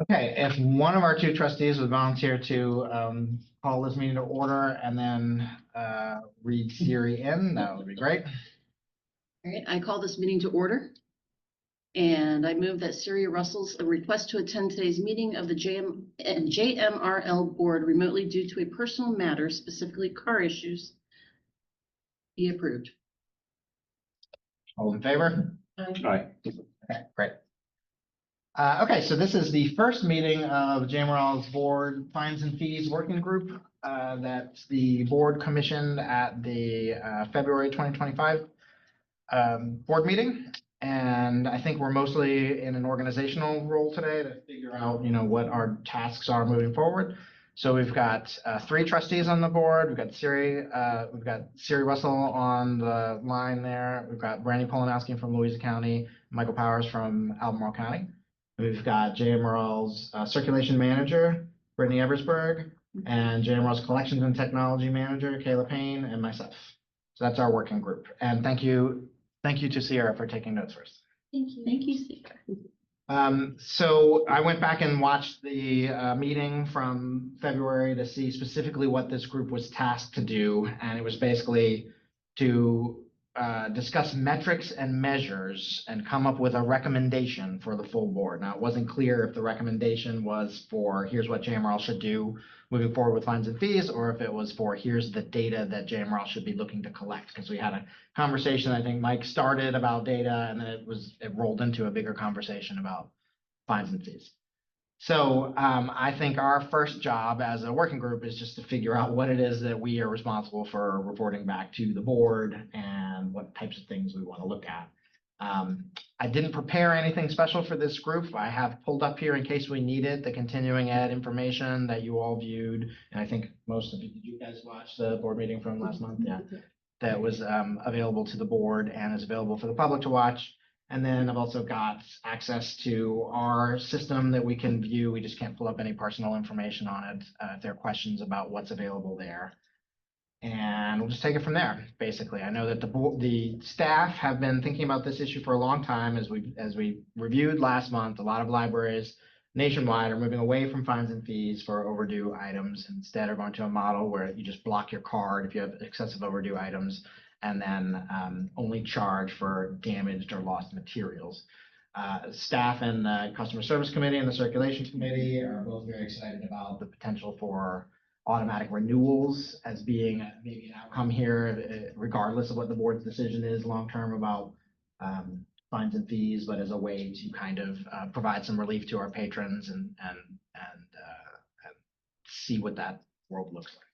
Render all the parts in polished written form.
Okay, if one of our two trustees would volunteer to call this meeting to order and then read Siri in, that would be great. All right, I call this meeting to order. And I move that Siri Russell's request to attend today's meeting of the JMRL board remotely due to a personal matter, specifically car issues, be approved. All in favor? Aye. Okay, great. Okay, so this is the first meeting of JMRL's board fines and fees working group that the board commissioned at the February 2025 board meeting. And I think we're mostly in an organizational role today to figure out, what our tasks are moving forward. So we've got 3 trustees on the board. We've got Siri Russell on the line there. We've got Brandy Polanowski from Louisa County, Michael Powers from Albemarle County. We've got JMRL's circulation manager, Brittany Eversberg, and JMRL's collections and technology manager, Kayla Payne, and myself. So that's our working group. And thank you to Sierra for taking notes first. Thank you. Thank you, Sierra. So I went back and watched the meeting from February to see specifically what this group was tasked to do. And it was basically to discuss metrics and measures and come up with a recommendation for the full board. Now, it wasn't clear if the recommendation was for here's what JMRL should do moving forward with fines and fees, or if it was for here's the data that JMRL should be looking to collect. Because we had a conversation, I think Mike started about data, and then it rolled into a bigger conversation about fines and fees. So I think our first job as a working group is just to figure out what it is that we are responsible for reporting back to the board and what types of things we want to look at. I didn't prepare anything special for this group. I have pulled up here in case we need it, the continuing ed information that you all viewed. And I think most of you, did you guys watch the board meeting from last month? Yeah, that was available to the board and is available for the public to watch. And then I've also got access to our system that we can view. We just can't pull up any personal information on it. If there are questions about what's available there. And we'll just take it from there, basically. I know that the staff have been thinking about this issue for a long time. As we reviewed last month, a lot of libraries nationwide are moving away from fines and fees for overdue items. Instead are going to a model where you just block your card if you have excessive overdue items, and then only charge for damaged or lost materials. Staff and the Customer Service Committee and the Circulation Committee are both very excited about the potential for automatic renewals as being maybe an outcome here, regardless of what the board's decision is long-term about fines and fees, but as a way to kind of provide some relief to our patrons and see what that world looks like.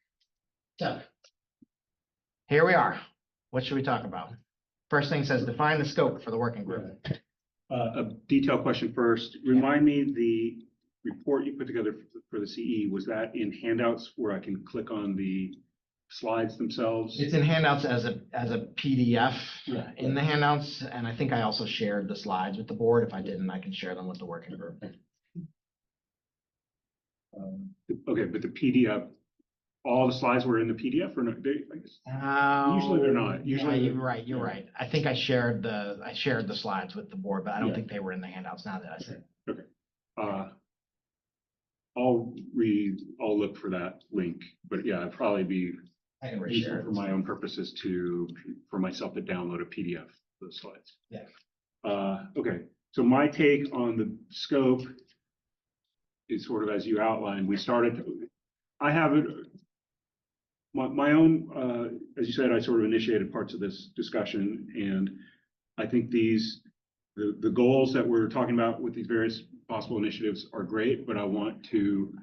So here we are. What should we talk about? First thing says define the scope for the working group. A detailed question first. Remind me, the report you put together for the CE, was that in handouts where I can click on the slides themselves? It's in handouts as a PDF in the handouts, and I think I also shared the slides with the board. If I didn't, I can share them with the working group. Okay, but the PDF, all the slides were in the PDF or not? I guess. Usually they're not. Usually you're right. I think I shared the slides with the board, but I don't think they were in the handouts now that I see it. Okay. I'll look for that link, but yeah, it'd probably be useful for my own purposes for myself to download a PDF of those slides. Yeah. Okay, so my take on the scope is sort of as you outlined. I have it. My own, as you said, I sort of initiated parts of this discussion, and I think the goals that we're talking about with these various possible initiatives are great, but I want to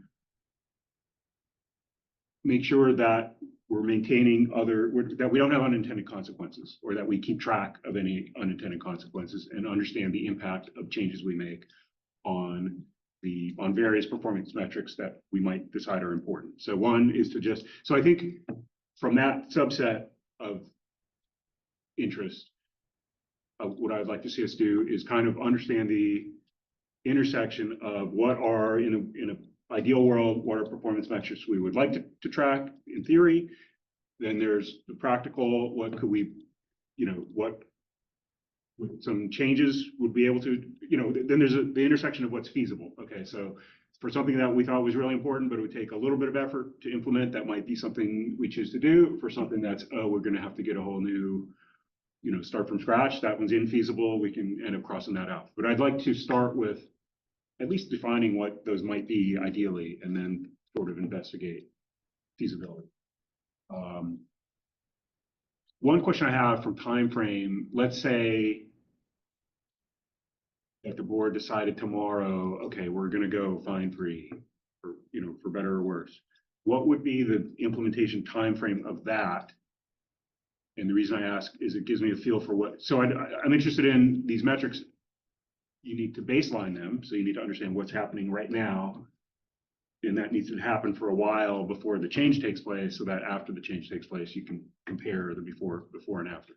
make sure that we're maintaining that we don't have unintended consequences, or that we keep track of any unintended consequences and understand the impact of changes we make on various performance metrics that we might decide are important. So one is so I think from that subset of interest, what I'd like to see us do is kind of understand the intersection of what are in an ideal world, what are performance metrics we would like to track in theory. Then there's the practical, what could we, what with some changes would be able to, then there's the intersection of what's feasible. Okay, so for something that we thought was really important, but it would take a little bit of effort to implement, that might be something we choose to do. For something that's, oh, we're going to have to get a whole new, start from scratch, that one's infeasible, we can end up crossing that out. But I'd like to start with at least defining what those might be ideally, and then sort of investigate feasibility. One question I have from time frame, let's say that the board decided tomorrow, okay, we're going to go fine free, for better or worse. What would be the implementation time frame of that? And the reason I ask is it gives me a feel for what. So I'm interested in these metrics. You need to baseline them, so you need to understand what's happening right now, and that needs to happen for a while before the change takes place, so that after the change takes place, you can compare the before and after.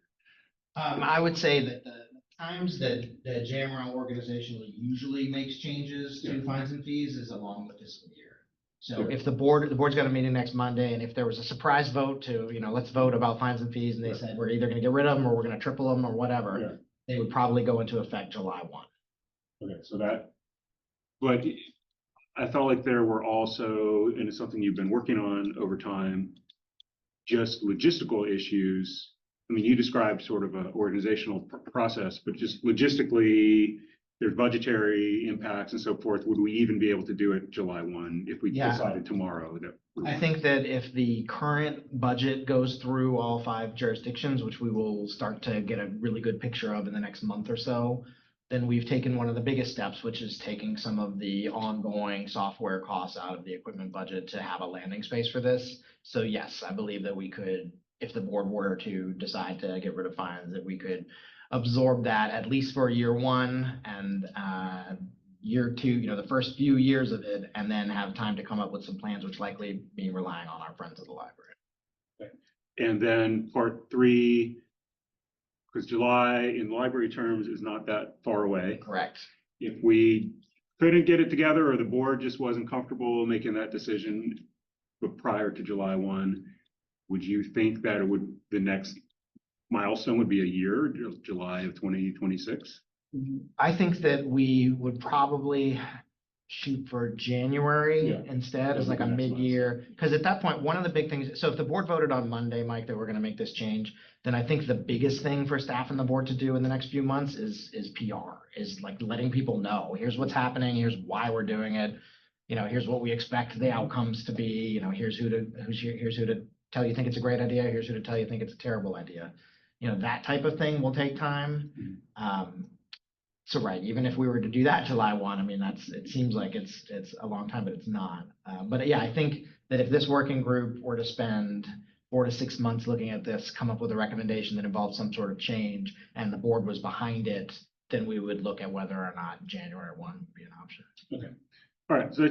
I would say that the times that the JMRL organization usually makes changes to fines and fees is along the fiscal year. So if the board's got a meeting next Monday, and if there was a surprise vote to, let's vote about fines and fees, and they said we're either going to get rid of them or we're going to triple them or whatever, they would probably go into effect July 1. Okay, so but I felt like there were also, and it's something you've been working on over time, just logistical issues. I mean, you described sort of an organizational process, but just logistically, there's budgetary impacts and so forth. Would we even be able to do it July 1 if we decided tomorrow? I think that if the current budget goes through all 5 jurisdictions, which we will start to get a really good picture of in the next month or so, then we've taken one of the biggest steps, which is taking some of the ongoing software costs out of the equipment budget to have a landing space for this. So yes, I believe that we could, if the board were to decide to get rid of fines, that we could absorb that at least for year 1 and year 2, the first few years of it, and then have time to come up with some plans, which likely be relying on our friends at the library. Okay. And then part 3, because July in library terms is not that far away. Correct. If we couldn't get it together, or the board just wasn't comfortable making that decision prior to July 1, would you think that the next milestone would be a year, July of 2026? I think that we would probably shoot for January instead as like a mid-year, because at that point, one of the big things, so if the board voted on Monday, Mike, that we're going to make this change, then I think the biggest thing for staff and the board to do in the next few months is PR, is like letting people know, here's what's happening, here's why we're doing it, here's what we expect the outcomes to be, here's who to tell you think it's a great idea, here's who to tell you think it's a terrible idea. That type of thing will take time. So right, even if we were to do that July 1, I mean, it seems like it's a long time, but it's not. But yeah, I think that if this working group were to spend 4 to 6 months looking at this, come up with a recommendation that involves some sort of change, and the board was behind it, then we would look at whether or not January 1 would be an option. Okay. All right. So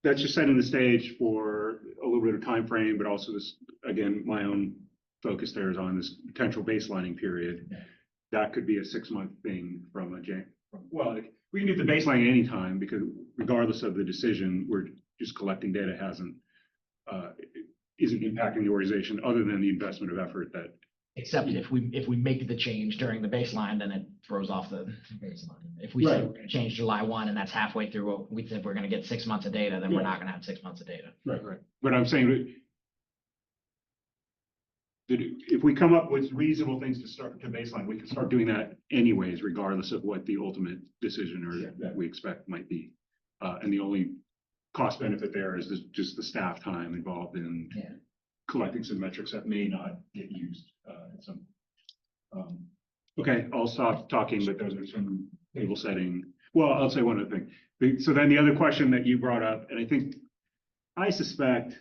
that's just setting the stage for a little bit of time frame, but also this, again, my own focus there is on this potential baselining period. Yeah. That could be a 6-month thing from well, we can do the baseline at any time, because regardless of the decision, we're just collecting data isn't impacting the organization other than the investment of effort that. Except if we make the change during the baseline, then it throws off the baseline. If we say we're going to change July 1 and that's halfway through what we said we're going to get 6 months of data, then we're not going to have 6 months of data. Right. But I'm saying that if we come up with reasonable things to start to baseline, we can start doing that anyways, regardless of what the ultimate decision that we expect might be. And the only cost benefit there is just the staff time involved in collecting some metrics that may not get used at some. Okay, I'll stop talking, but those are some table setting. Well, I'll say one other thing. So then the other question that you brought up, and I suspect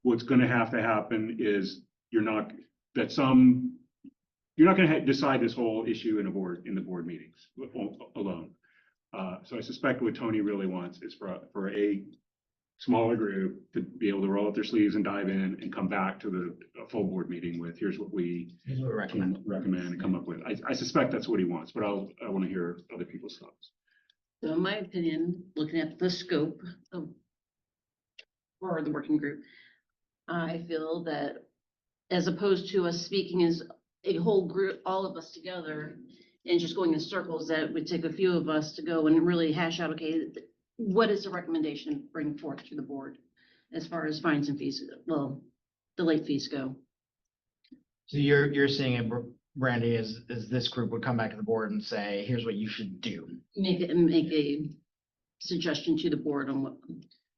what's going to have to happen is you're not going to decide this whole issue in the board meetings alone. So I suspect what Tony really wants is for a smaller group to be able to roll up their sleeves and dive in and come back to the full board meeting with here's what we recommend and come up with. I suspect that's what he wants, but I want to hear other people's thoughts. So in my opinion, looking at the scope for the working group, I feel that as opposed to us speaking as a whole group, all of us together, and just going in circles, that it would take a few of us to go and really hash out, okay, what is the recommendation bring forth to the board as far as fines and fees, well, the late fees go. So you're seeing it, Brandy, is this group would come back to the board and say, here's what you should do. Make a suggestion to the board on what.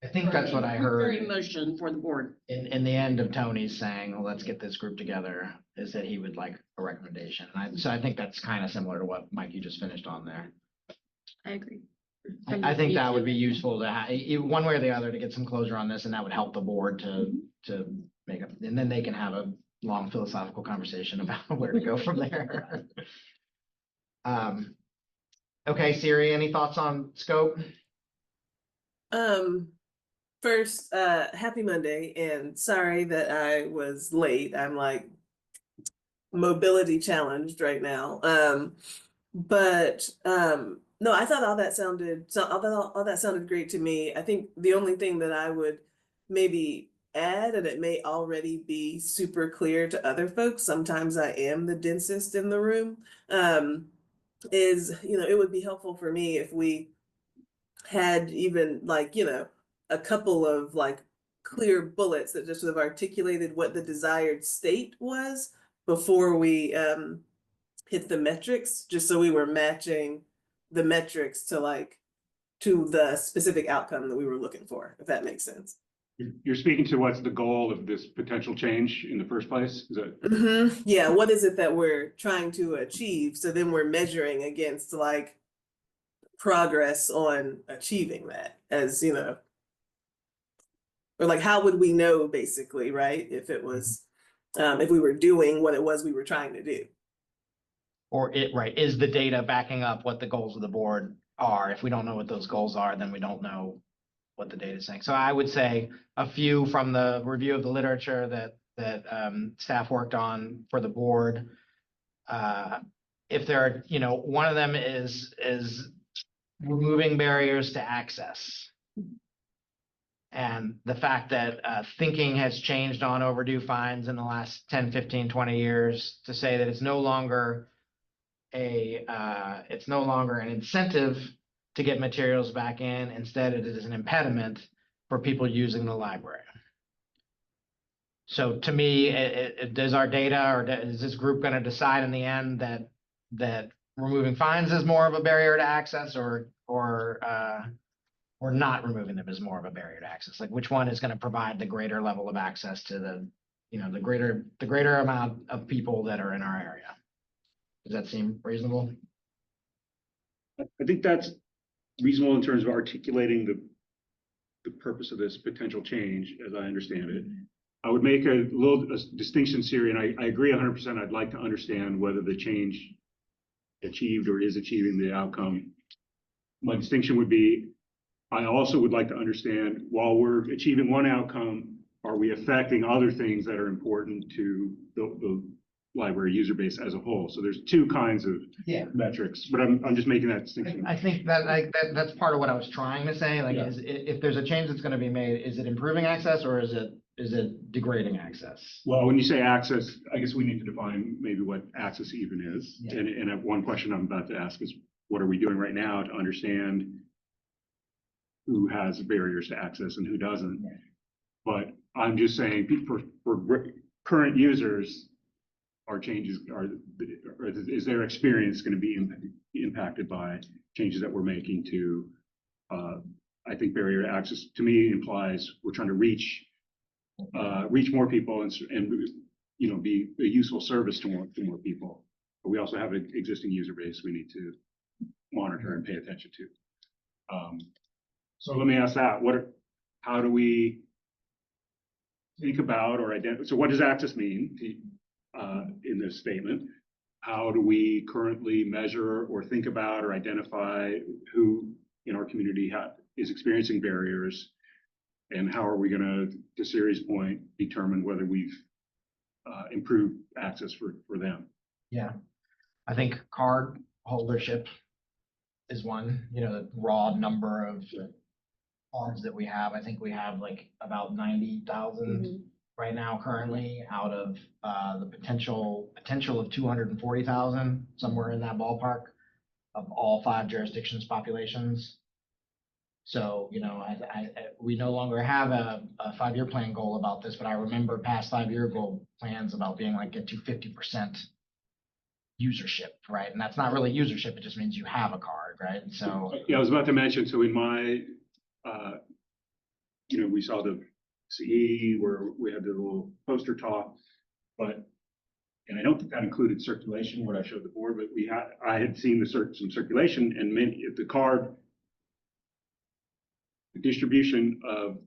I think that's what I Very heard motion for the board. in the end of Tony's saying, well, let's get this group together, is that he would like a recommendation. So I think that's kind of similar to what Mike, you just finished on there. I agree. I think that would be useful to have, one way or the other, to get some closure on this, and that would help the board to make up, and then they can have a long philosophical conversation about where to go from there. Okay, Siri, any thoughts on scope? First, happy Monday, and sorry that I was late. I'm like mobility challenged right now. No, I thought all that sounded great to me. I think the only thing that I would maybe add, and it may already be super clear to other folks, sometimes I am the densest in the room, is, it would be helpful for me if we had even like, a couple of like clear bullets that just sort of articulated what the desired state was before we hit the metrics, just so we were matching the metrics to the specific outcome that we were looking for, if that makes sense. You're speaking to what's the goal of this potential change in the first place? Is that? Yeah, what is it that we're trying to achieve? So then we're measuring against like progress on achieving that, as or like how would we know, basically, right? If it was, if we were doing what it was we were trying to do. Or is the data backing up what the goals of the board are? If we don't know what those goals are, then we don't know what the data is saying. So I would say a few from the review of the literature that staff worked on for the board. If there are, one of them is removing barriers to access. And the fact that thinking has changed on overdue fines in the last 10, 15, 20 years to say that it's no longer an incentive to get materials back in. Instead, it is an impediment for people using the library. So to me, does our data, or is this group going to decide in the end that removing fines is more of a barrier to access, or not removing them is more of a barrier to access? Like, which one is going to provide the greater level of access to the greater amount of people that are in our area? Does that seem reasonable? I think that's reasonable in terms of articulating the purpose of this potential change, as I understand it. I would make a distinction, Siri, and I agree 100%. I'd like to understand whether the change achieved or is achieving the outcome. My distinction would be, I also would like to understand, while we're achieving one outcome, are we affecting other things that are important to the library user base as a whole? So there's two kinds of metrics, but I'm just making that distinction. I think that's part of what I was trying to say. Like, Yeah. if there's a change that's going to be made, is it improving access, or is it degrading access? Well, when you say access, I guess we need to define maybe what access even is. Yeah. And one question I'm about to ask is, what are we doing right now to understand who has barriers to access and who doesn't? Yeah. But I'm just saying, for current users, is their experience going to be impacted by changes that we're making to, I think barrier to access to me implies we're trying to reach more people and be a useful service to more people. But we also have an existing user base we need to monitor and pay attention to. So let me ask that, how do we think about or identify? So what does access mean in this statement? How do we currently measure or think about or identify who in our community is experiencing barriers? And how are we going to Siri's point, determine whether we've improved access for them? Yeah, I think card holdership is one, the raw number of cards that we have. I think we have like about 90,000 right now currently out of the potential of 240,000, somewhere in that ballpark of all 5 jurisdictions populations. So, you know, we no longer have a 5-year plan goal about this, but I remember past 5-year goal plans about being like get to 50% usership, right? And that's not really usership, it just means you have a card, right? And so Yeah, I was about to mention, so in my, you know, we saw the CE where we had the little poster talk, but, and I don't think that included circulation, what I showed the board, but I had seen some circulation and the card, the distribution of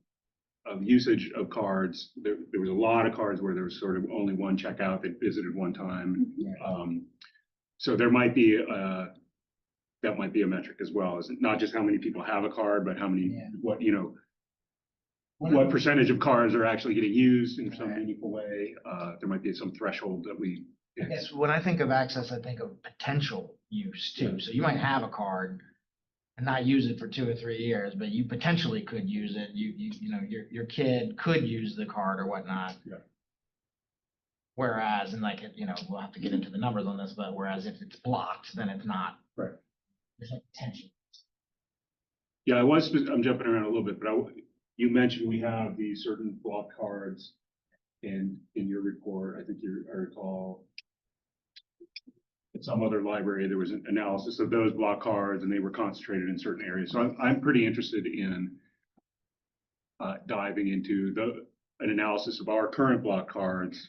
usage of cards, there was a lot of cards where there was sort of only one checkout that visited one time. So there might be that might be a metric as well. Is not just how many people have a card, but how many, what, you know, what percentage of cards are actually getting used in some meaningful way. There might be some threshold that we. I guess when I think of access, I think of potential use too. So you might have a card and not use it for 2 or 3 years, but you potentially could use it. You know, your kid could use the card or whatnot. Yeah. Whereas, and like, you know, we'll have to get into the numbers on this, but whereas if it's blocked, then it's not. Right. There's no potential. Yeah, I'm jumping around a little bit, but you mentioned we have these certain block cards in your report. I think I recall at some other library, there was an analysis of those block cards and they were concentrated in certain areas. So I'm pretty interested in diving into an analysis of our current block cards.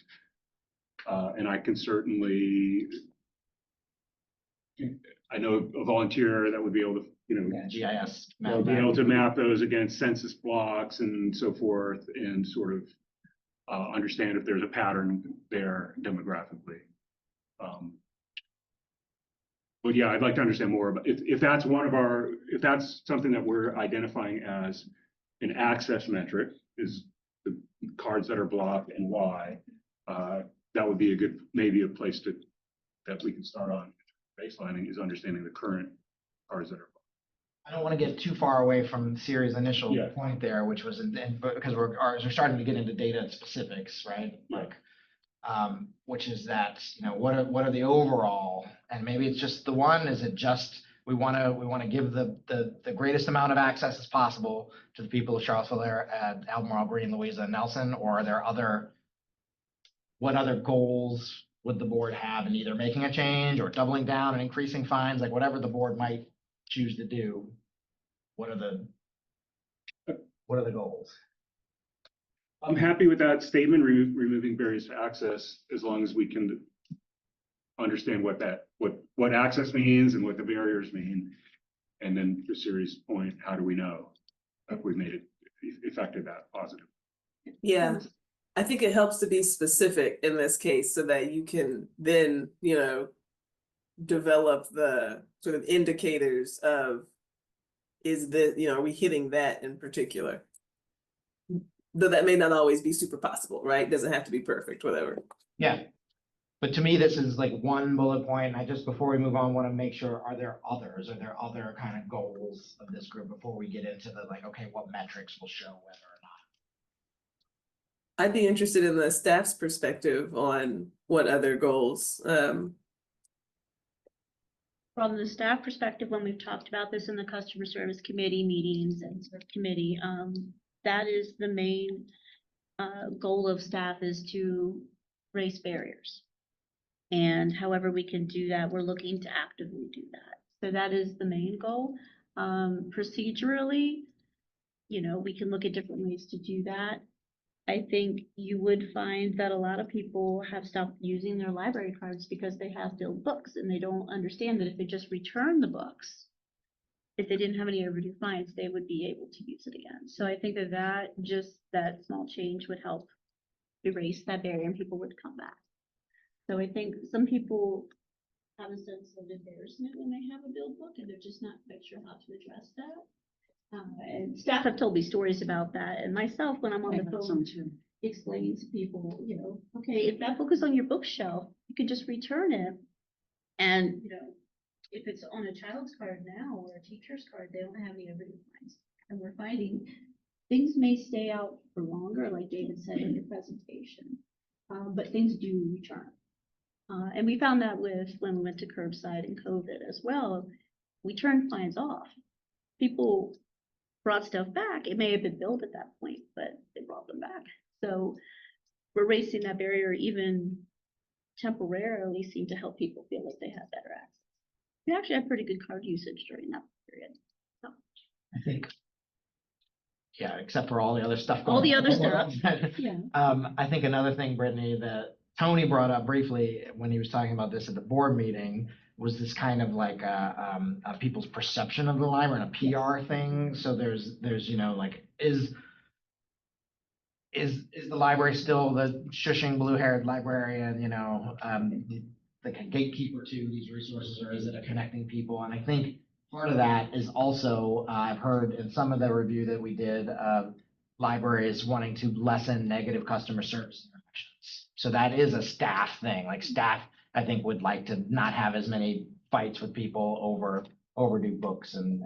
And I can certainly, I know a volunteer that would be able to, you know, GIS. be able to map those against census blocks and so forth, and sort of understand if there's a pattern there demographically. But yeah, I'd like to understand more about if that's if that's something that we're identifying as an access metric, is the cards that are blocked and why. That would be maybe a place that we can start on baselining, is understanding the current cards that are blocked. I don't want to get too far away from Siri's initial point there, which was because we're starting to get into data specifics, right? Like, which is that, you know, what are the overall, and maybe it's just the one, is it just we want to give the greatest amount of access as possible to the people of Charlottesville, at Albemarle, Green, Louisa, and Nelson, or are there what other goals would the board have in either making a change or doubling down and increasing fines, like whatever the board might choose to do? What are the goals? I'm happy with that statement, removing barriers to access, as long as we can understand what access means and what the barriers mean. And then to Siri's point, how do we know if we've made it effective, that positive? Yeah, I think it helps to be specific in this case so that you can then, you know, develop the sort of indicators of, are we hitting that in particular? Though that may not always be super possible, right? Doesn't have to be perfect, whatever. Yeah. But to me, this is like one bullet point. I just, before we move on, want to make sure, are there other kind of goals of this group before we get into the, like, okay, what metrics will show whether or not? I'd be interested in the staff's perspective on what other goals. From the staff perspective, when we've talked about this in the customer service committee meetings and committee, that is the main goal of staff, is to raise barriers. And however we can do that, we're looking to actively do that. So that is the main goal. Procedurally, you know, we can look at different ways to do that. I think you would find that a lot of people have stopped using their library cards because they have filled books, and they don't understand that if they just return the books, if they didn't have any overdue fines, they would be able to use it again. So I think that small change would help erase that barrier, and people would come back. So I think some people have a sense of embarrassment when they have a billed book, and they're just not quite sure how to address that. And staff have told me stories about that, and myself, when I'm on the phone, explaining to people, you know, okay, if that book is on your bookshelf, you can just return it. And, you know, if it's on a child's card now or a teacher's card, they don't have any overdue fines. And we're finding things may stay out for longer, like David said in your presentation, but things do return. And we found that when we went to curbside and COVID as well, we turned fines off. People brought stuff back. It may have been billed at that point, but they brought them back. So we're raising that barrier even temporarily seemed to help people feel like they had better access. We actually had pretty good card usage during that period. So. I think. Yeah, except for all the other stuff. All the going other on. stuff. Yeah. I think another thing, Brittany, that Tony brought up briefly when he was talking about this at the board meeting was this kind of like people's perception of the library and a PR thing. So there's like is the library still the shushing blue-haired librarian, like a gatekeeper to these resources, or is it a connecting people? And I think part of that is also, I've heard in some of the review that we did, libraries wanting to lessen negative customer service interactions. So that is a staff thing. Like staff, I think, would like to not have as many fights with people over overdue books and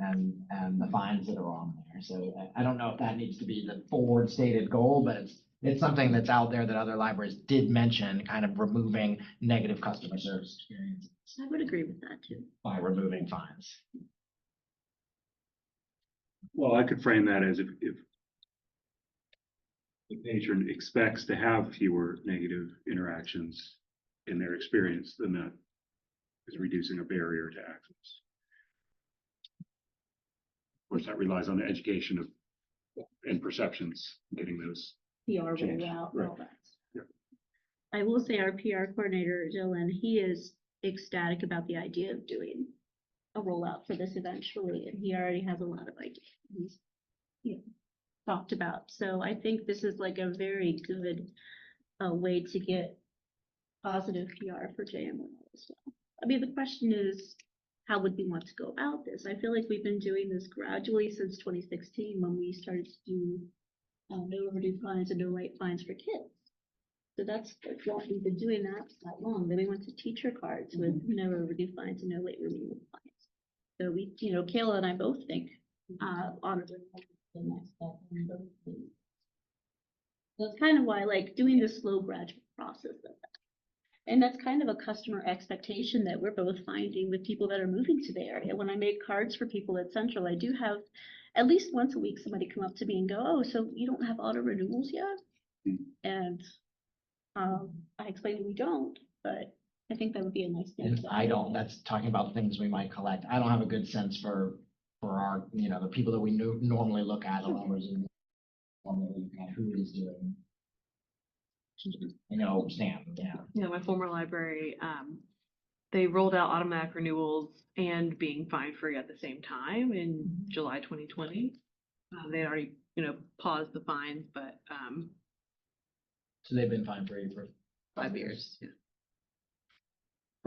the fines that are on there. So I don't know if that needs to be the forward stated goal, but it's something that's out there that other libraries did mention, kind of removing negative customer service experiences I would agree with that too. by removing fines. Well, I could frame that as if the patron expects to have fewer negative interactions in their experience, then that is reducing a barrier to access. Of course, that relies on the education of and perceptions, getting those. PR Change, rollout, right. all that. Yeah. I will say our PR coordinator, Dylan, he is ecstatic about the idea of doing a rollout for this eventually, and he already has a lot of ideas he's talked about. So I think this is like a very good way to get positive PR for JMRL as well. I mean, the question is, how would we want to go about this? I feel like we've been doing this gradually since 2016 when we started to do no overdue fines and no late fines for kids. So that's what we've been doing that long. Then we went to teacher cards with no overdue fines and no late removal fines. So we, Kayla and I both think honorably the next step in both things. That's kind of why I like doing this slow gradual process of that. And that's kind of a customer expectation that we're both finding with people that are moving to the area. When I make cards for people at Central, I do have at least once a week somebody come up to me and go, "Oh, so you don't have auto renewals yet?" And I explain we don't, but I think that would be a nice thing. And that's talking about things we might collect. I don't have a good sense for our, the people that we normally look at, the numbers and normally look at who is doing. Stan, yeah. Yeah, my former library, they rolled out automatic renewals and being fine free at the same time in July 2020. They had already, paused the fines, but So they've been fine free for 5 years. Yeah.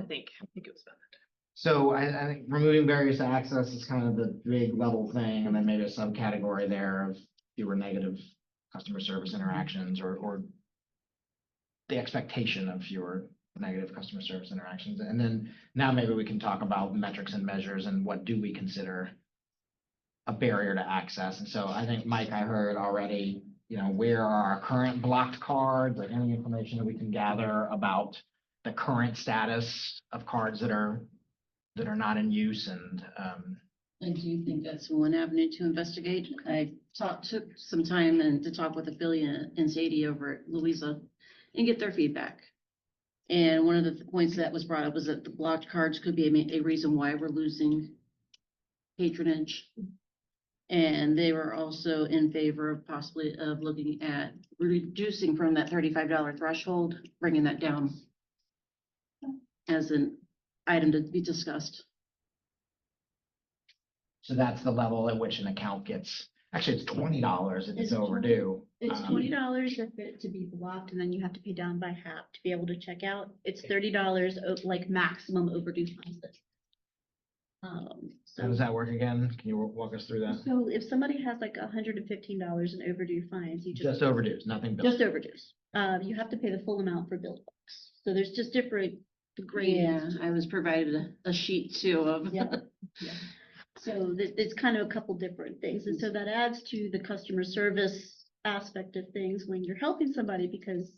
I think it was about that. So I think removing barriers to access is kind of the big level thing, and then maybe a subcategory there of fewer negative customer service interactions or the expectation of fewer negative customer service interactions. And then now maybe we can talk about metrics and measures and what do we consider a barrier to access. And so I think, Mike, I heard already, where are our current blocked cards, like any information that we can gather about the current status of cards that are not in use. And I do think that's one avenue to investigate. I took some time to talk with Ophelia and Sadie over at Louisa and get their feedback. And one of the points that was brought up was that the blocked cards could be a reason why we're losing patronage. And they were also in favor of possibly of looking at reducing from that $35 threshold, bringing that down as an item to be discussed. so that's the level at which an account gets, actually it's $20 if it's overdue. It's $20 for it to be blocked, and then you have to pay down by half to be able to check out. It's $30 like maximum overdue fines. How does that work again? Can you walk us through that? So if somebody has like $115 in overdue fines, you Just overdues, nothing billed. just overdues. You have to pay the full amount for billed books. So there's just different grades. Yeah, I was provided a sheet too of. Yeah. Yeah. So it's kind of a couple different things. And so that adds to the customer service aspect of things when you're helping somebody because,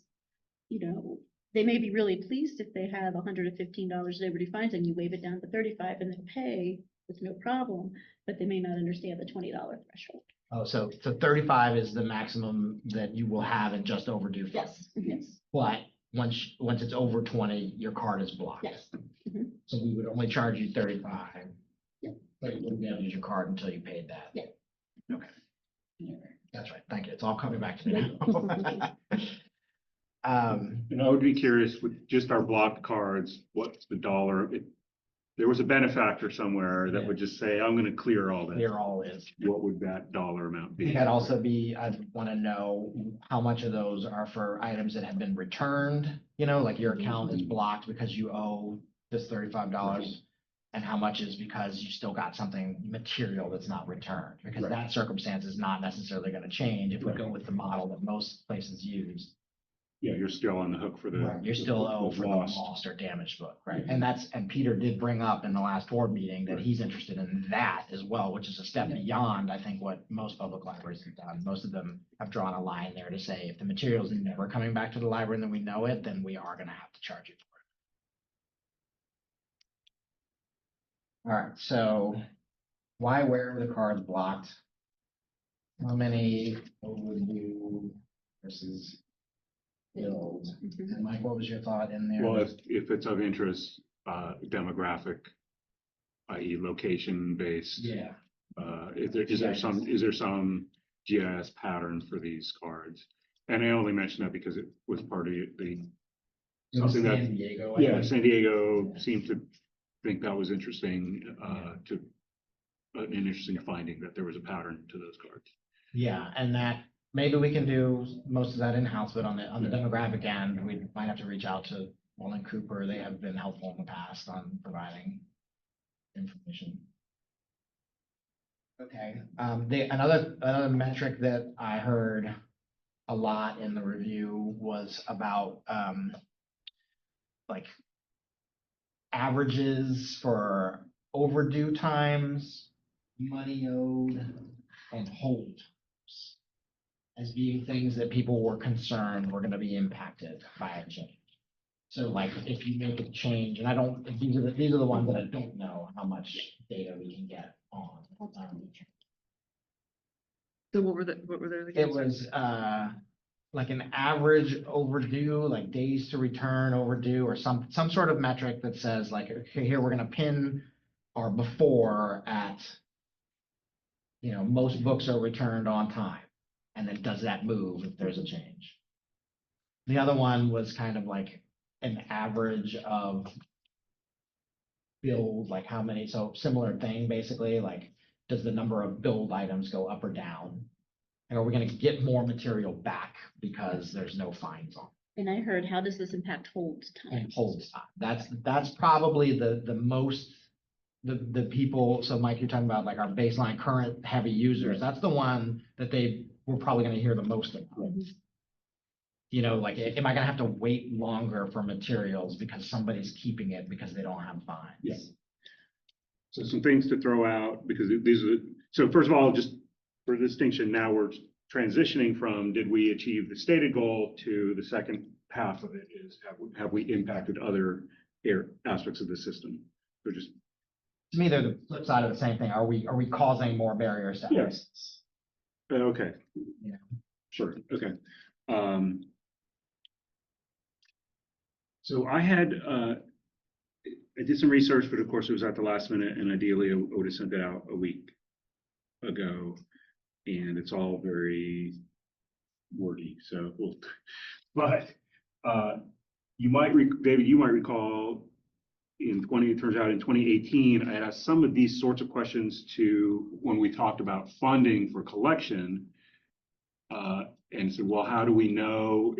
you know, they may be really pleased if they have $115 liberty fines and you waive it down to 35 and then pay with no problem, but they may not understand the $20 threshold. Oh, so 35 is the maximum that you will have in just overdue fines. Yes. But once it's over 20, your card is blocked. Yes. Mhm. So we would only charge you 35. Yep. But you wouldn't be able to use your card until you paid that. Yeah. Okay, that's right. Thank you. It's all coming back to me now. And I would be curious with just our blocked cards, what's the dollar? There was a benefactor somewhere that would just say, I'm gonna clear all this. Here all is. What would that dollar amount be? That'd also be, I'd want to know how much of those are for items that have been returned, you know, like your account is blocked because you owe this $35. And how much is because you still got something material that's not returned, because Right. that circumstance is not necessarily going to change if we go with the model that most places use. Yeah, you're still on the hook for the. You're still owed the for the lost. lost or damaged book, right? And Peter did bring up in the last board meeting that he's interested in that as well, which is a step beyond, I think, what most public libraries have done. Most of them have drawn a line there to say, if the material's never coming back to the library and then we know it, then we are gonna have to charge you for it. All right, so where are the cards blocked? How many overdue versus billed? Mhm. And Mike, what was your thought in there? Well, if it's of interest, demographic, i.e. location based. Yeah. Is there some GIS pattern for these cards? And I only mention that because it was part of the, It was something that- San Diego. yeah, San Diego seemed to think that was interesting, an interesting finding that there was a pattern to those cards. Yeah, and that, maybe we can do most of that in-house, but on the demographic end, we might have to reach out to Walnut Cooper. They have been helpful in the past on providing information. Okay, another metric that I heard a lot in the review was about, like averages for overdue times, money owed, and hold as being things that people were concerned were gonna be impacted by a change. So like if you make a change, and I don't, these are the ones that I don't know how much data we can get on. So what were those again? It was like an average overdue, like days to return overdue, or some sort of metric that says like, okay, here we're gonna pin our before at, you know, most books are returned on time. And then does that move if there's a change? The other one was kind of like an average of build, like how many, so similar thing, basically, like, does the number of build items go up or down? And are we gonna get more material back because there's no fines on it? And I heard, how does this impact hold time? And hold time? That's probably the most, the people, so Mike, you're talking about like our baseline current heavy users, that's the one that we're probably gonna hear the most about. Mhm. You know, like, am I gonna have to wait longer for materials because somebody's keeping it because they don't have fines? Yeah. So some things to throw out, because these are, so first of all, just for distinction, now we're transitioning from, did we achieve the stated goal, to the second half of it is, have we impacted other aspects of the system? So just, To me, they're the flip side of the same thing. Are we causing more barriers to Yeah. access? okay. Yeah. Sure, okay. So I did some research, but of course it was at the last minute, and ideally I would have sent it out a week ago. And it's all very wordy, so, but David, you might recall it turns out in 2018, I asked some of these sorts of questions when we talked about funding for collection. And said, well, how do we know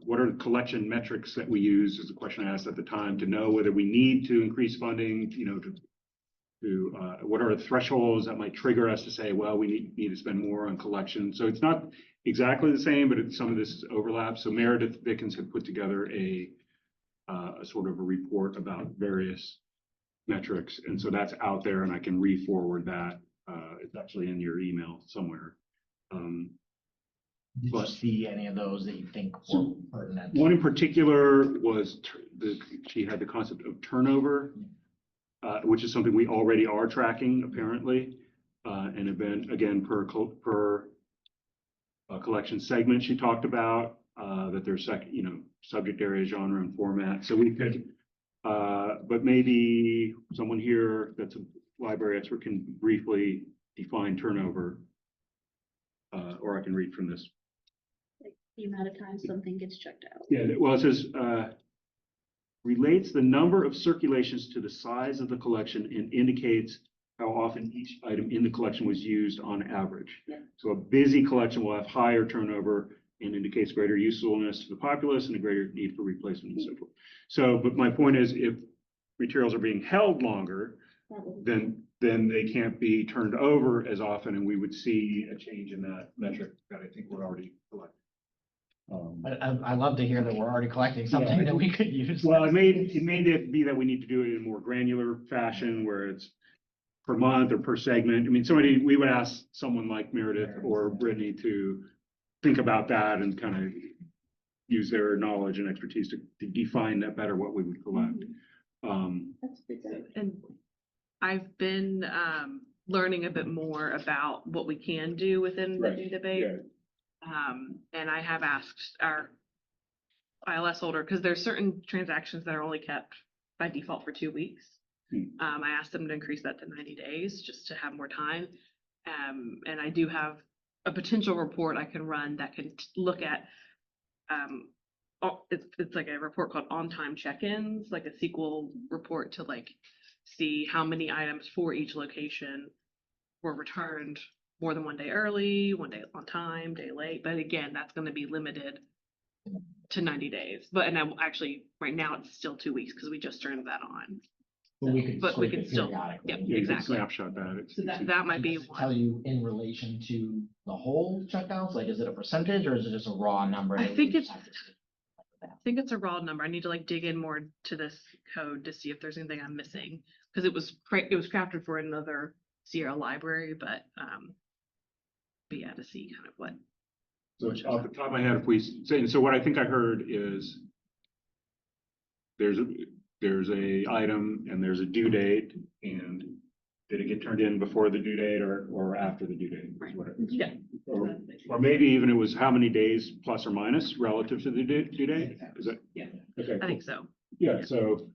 what are the collection metrics that we use, is the question I asked at the time, to know whether we need to increase funding, you know, what are the thresholds that might trigger us to say, well, we need to spend more on collection. So it's not exactly the same, but some of this overlaps. So Meredith Vickens had put together a sort of a report about various metrics. And so that's out there and I can re-forward that. It's actually in your email somewhere. Did you But- see any of those that you think were So, pertinent? One in particular was she had the concept of turnover, which is something we already are tracking apparently. And event again per collection segment she talked about, that there's subject area, genre, and format. So we could, but maybe someone here that's a library expert can briefly define turnover, or I can read from this. Like the amount of times something gets checked out. Yeah, well, it says, relates the number of circulations to the size of the collection and indicates how often each item in the collection was used on average. Yeah. So a busy collection will have higher turnover and indicates greater usefulness to the populace and a greater need for replacement and so forth. So, but my point is, if materials are being held longer, That would- then they can't be turned over as often, and we would see a change in that metric that I think we're already collecting. I love to hear that we're already collecting something that we could use. Well, it may be that we need to do it in a more granular fashion where it's per month or per segment. I mean, we would ask someone like Meredith or Brittany to think about that and kind of use their knowledge and expertise to define that better, what we would collect. That's good. And I've been learning a bit more about what we can do within the Right, database. And I have asked our ILS holder, because there's certain transactions that are only kept by default for 2 weeks. I asked them to increase that to 90 days just to have more time. And I do have a potential report I can run that can look at, it's like a report called on-time check-ins, like a SQL report to like see how many items for each location were returned more than 1 day early, 1 day on time, day late. But again, that's going to be limited to 90 days. Actually, right now it's still 2 weeks because we just turned that on. But we could But we sweep can it still- periodically. yep. Yeah, you can Exactly. snapshot that. So that might be Does it tell one. you in relation to the whole checkouts? Like, is it a percentage or is it just a raw number? I that think we it's- have to see? I think it's a raw number. I need to like dig in more to this code to see if there's anything I'm missing. Because it was crafted for another Sierra library, but yeah, to see kind of what. So off the top of my head, if we say, so what I think I heard is there's a item and there's a due date, and did it get turned in before the due date or after the due date? Right. Yeah. Or maybe even it was how many days plus or minus relative to the due date? Is that? Yeah. Okay. I think so. Yeah, so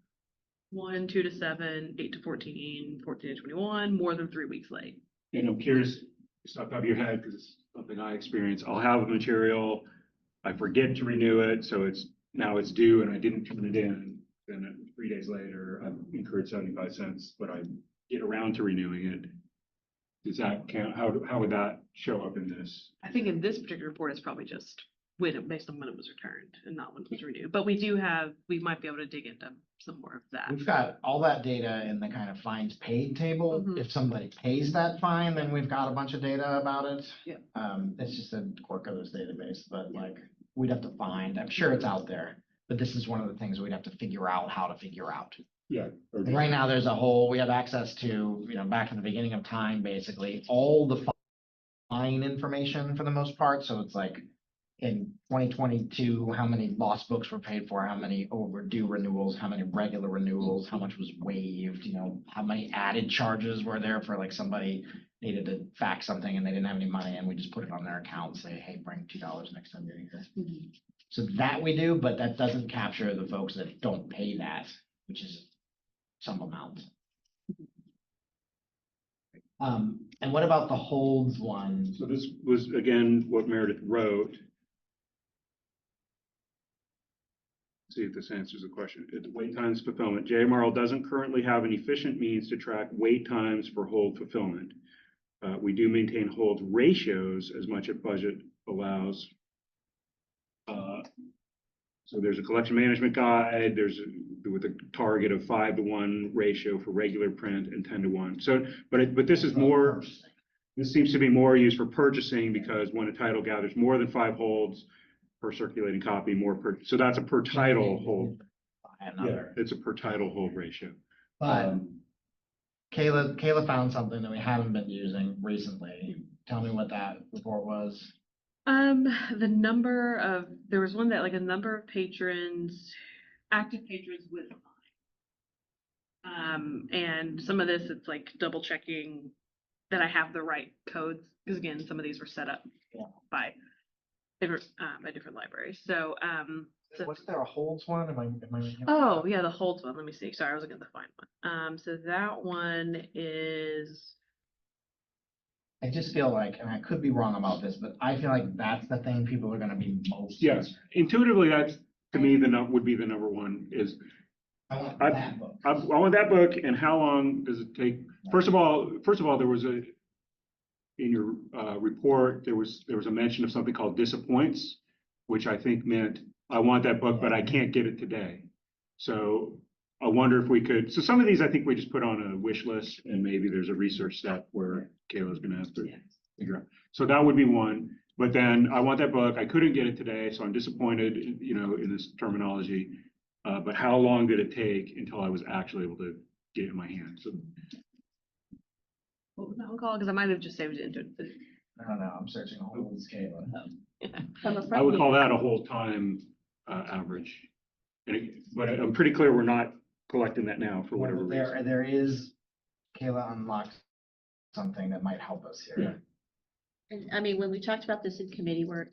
1, 2 to 7, 8 to 14, 14 to 21, more than 3 weeks late. And I'm curious, it's not out of your head because it's something I experience. I'll have a material, I forget to renew it, so now it's due and I didn't turn it in. Then 3 days later, I've incurred 75 cents, but I get around to renewing it. Does that count? How would that show up in this? I think in this particular report, it's probably just based on when it was returned and not when it was renewed. But we might be able to dig into some more of that. We've got all that data in the kind of fines paid table. Mhm. If somebody pays that fine, then we've got a bunch of data about it. Yeah. It's just a quirk of this database, but like, we'd have to find, I'm sure it's out there, but this is one of the things we'd have to figure out how to figure out. Yeah. And right now, we have access to, back to the beginning of time, basically, all the fine information for the most part. So it's like in 2022, how many lost books were paid for, how many overdue renewals, how many regular renewals, how much was waived, how many added charges were there for like somebody needed to fax something and they didn't have any money and we just put it on their account, say, hey, bring $2 next time you need this. Mhm. So that we do, but that doesn't capture the folks that don't pay that, which is some amount. And what about the holds one? So this was, again, what Meredith wrote. See if this answers the question. Wait times fulfillment. JMRL doesn't currently have an efficient means to track wait times for hold fulfillment. We do maintain hold ratios as much as budget allows. So there's a collection management guide. With a target of 5-to-1 ratio for regular print and 10-to-1. So, but this is more. This seems to be more used for purchasing because when a title gathers more than 5 holds per circulating copy, so that's a per title hold. Yeah, Another, it's a per title hold ratio. but Kayla found something that we haven't been using recently. Tell me what that report was. The number of, there was one that like a number of patrons, active patrons with fine. And some of this, it's like double checking that I have the right codes, because again, some of these were set up Yeah. by different libraries. So, Wasn't there a holds one? Am I reading oh yeah, the holds one. Let me see. Sorry, I was looking at the fine one. So that one is, I just feel like, and I could be wrong about this, but I feel like that's the thing people are gonna be most. Yes, intuitively, that's, to me, would be the number one is, I want I- that book. I want that book, and how long does it take? First of all, there was in your report, there was a mention of something called disappoints, which I think meant, I want that book, but I can't get it today. So I wonder if we could, so some of these I think we just put on a wish list, and maybe there's a research step where Kayla's gonna have to figure out. So that would be one, but then I want that book, I couldn't get it today, so I'm disappointed, in this terminology. But how long did it take until I was actually able to get it in my hand? So what was that one called? Because I might have just saved it into it. I don't know, I'm searching holds, Kayla. I would call that a whole time average. But I'm pretty clear we're not collecting that now for whatever reason. There is, Kayla unlocked something that might help us here. Yeah. And I mean, when we talked about this in committee work,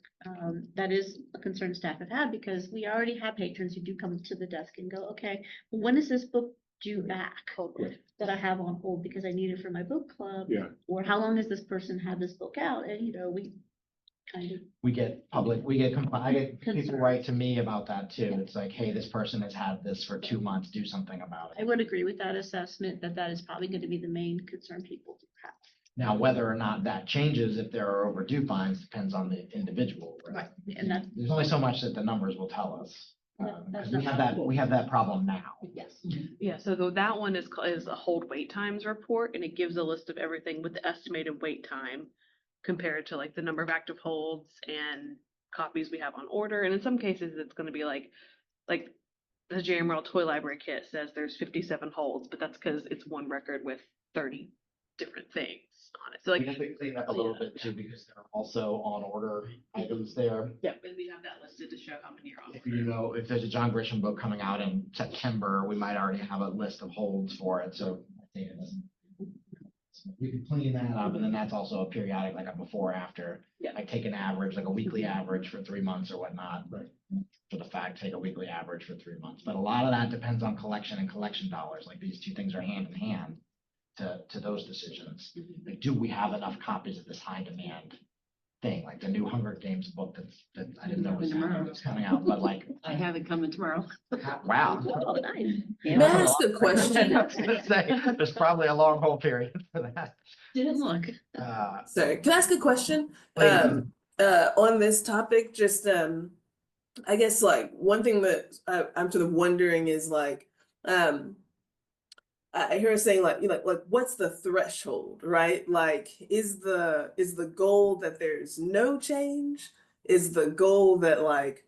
that is a concern staff have had, because we already have patrons who do come to the desk and go, okay, when is this book due back? That I have on hold because I need it for my book club? Yeah. Or how long has this person had this book out? And, we kind of, I get people write to me about that too. It's like, hey, this person has had this for 2 months, do something about I it. would agree with that assessment, that is probably going to be the main concern people have. Now, whether or not that changes, if there are overdue fines, depends on the individual. Right, and that's, There's only so much that the numbers will tell us. That's Because we have that problem now. yes. Yeah, so that one is a hold wait times report, and it gives a list of everything with the estimated wait time compared to like the number of active holds and copies we have on order. And in some cases, it's going to be like the JMRL toy library kit says there's 57 holds, but that's because it's one record with 30 different things on it. So We have to clean up a little bit too, because there are also on order items there. yeah, and we have that listed to show how many are on. If there's a John Grisham book coming out in September, we might already have a list of holds for it, so I think we can clean that up, and then that's also a periodic, like a before, after. Yeah. Like take an average, like a weekly average for 3 months or whatnot, but for the fact, take a weekly average for 3 months. But a lot of that depends on collection and collection dollars, like these two things are hand in hand to those decisions. Like, do we have enough copies of this high demand thing, like the new Hunger Games book that I didn't know was coming out, but like, I have it coming tomorrow. wow. Oh, nice. May I ask a question? I was gonna say, there's probably a long hold period for that. Didn't look. Sorry, can I ask a question? Please. On this topic, just, I guess like one thing that I'm sort of wondering is like, I hear us saying like, like what's the threshold, right? Like, is the goal that there's no change? Is the goal that like,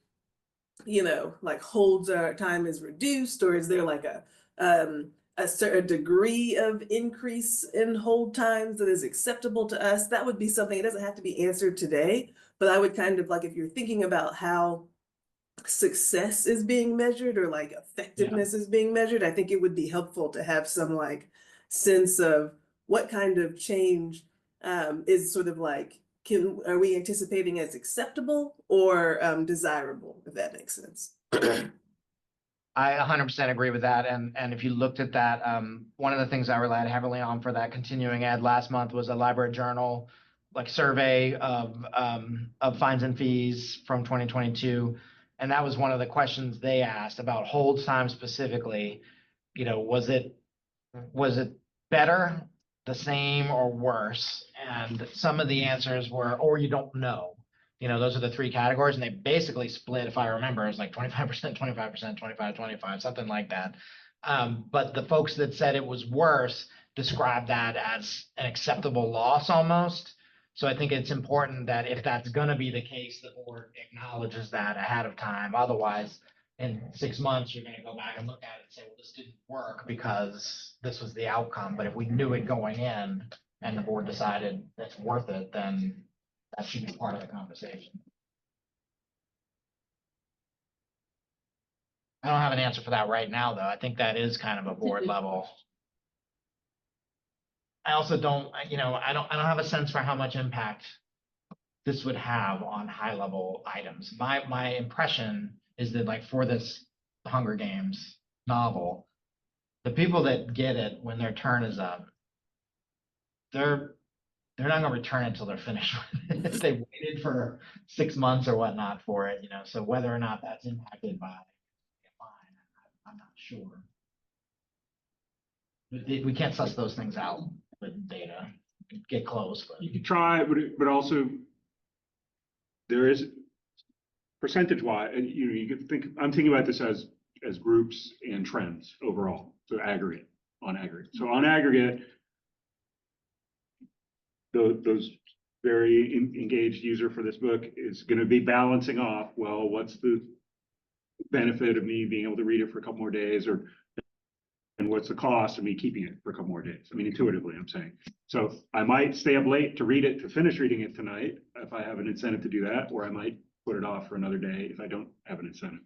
like holds time is reduced, or is there like a certain degree of increase in hold times that is acceptable to us? That would be something, it doesn't have to be answered today, but I would kind of like, if you're thinking about how success is being measured or like effectiveness is being measured, I think it would be helpful to have some like sense of what kind of change is sort of like, are we anticipating as acceptable or desirable, if that makes sense. I 100% agree with that. And if you looked at that, one of the things I relied heavily on for that continuing ed last month was a library journal, like survey of fines and fees from 2022. And that was one of the questions they asked about hold time specifically. Was it better, the same, or worse? And some of the answers were, or you don't know. Those are the three categories, and they basically split, if I remember, it was like 25%, 25%, 25, 25, something like that. But the folks that said it was worse described that as an acceptable loss almost. So I think it's important that if that's going to be the case, the board acknowledges that ahead of time. Otherwise, in 6 months, you're gonna go back and look at it and say, well, this didn't work because this was the outcome. But if we knew it going in and the board decided it's worth it, then that should be part of the conversation. I don't have an answer for that right now, though. I think that is kind of a board level. I also don't, I don't have a sense for how much impact this would have on high level items. My impression is that like for this Hunger Games novel, the people that get it when their turn is up, they're not gonna return it until they're finished with it. They waited for 6 months or whatnot for it, so whether or not that's impacted by a fine, I'm not sure. We can't suss those things out with data. Get close, but You could try, but also there is percentage wise, and you could think, I'm thinking about this as groups and trends overall. So aggregate. So on aggregate, those very engaged user for this book is going to be balancing off, well, what's the benefit of me being able to read it for a couple more days, and what's the cost of me keeping it for a couple more days? I mean, intuitively, I'm saying. So I might stay up late to read it, to finish reading it tonight, if I have an incentive to do that, or I might put it off for another day if I don't have an incentive.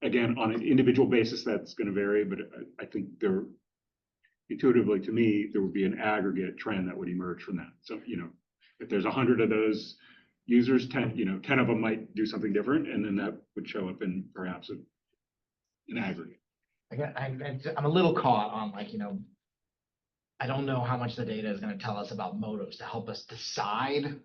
Again, on an individual basis, that's going to vary, but I think intuitively to me, there would be an aggregate trend that would emerge from that. So, if there's 100 of those users, 10 of them might do something different, and then that would show up in perhaps an aggregate. Again, I'm a little caught on I don't know how much the data is going to tell us about motives to help us decide.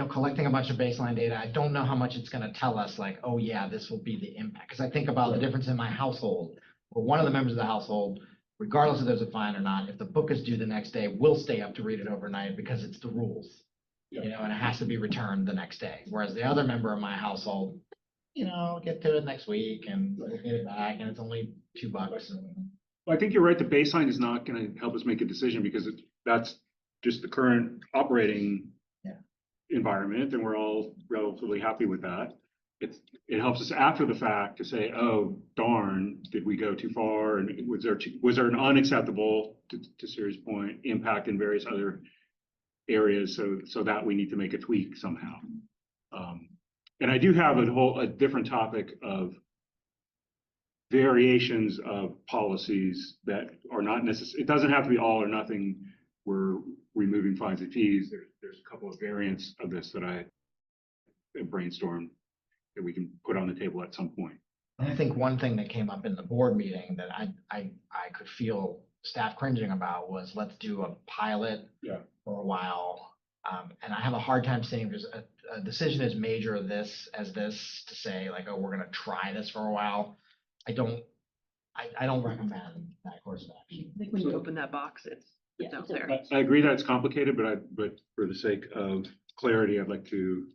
Collecting a bunch of baseline data, I don't know how much it's going to tell us like, oh yeah, this will be the impact. Because I think about the difference in my household, where one of the members of the household, regardless if there's a fine or not, if the book is due the next day, will stay up to read it overnight because it's the rules. And it has to be returned the next day. Whereas the other member of my household, get to it next week and we'll get it back, and it's only $2. Well, I think you're right. The baseline is not going to help us make a decision because that's just the current operating environment, and we're all relatively happy with that. It helps us after the fact to say, oh, darn, did we go too far? And was there an unacceptable, to Siri's point, impact in various other areas so that we need to make a tweak somehow. And I do have a different topic of variations of policies that are not necessary. It doesn't have to be all or nothing. We're removing fines and fees. There's a couple of variants of this that I have brainstormed that we can put on the table at some point. I think one thing that came up in the board meeting that I could feel staff cringing about was let's do a pilot for a while. And I have a hard time saying there's a decision as major as this to say like, oh, we're going to try this for a while. I don't recommend that course of action. I think when you open that box, it's out there. I agree that it's complicated, but for the sake of clarity, I'd like to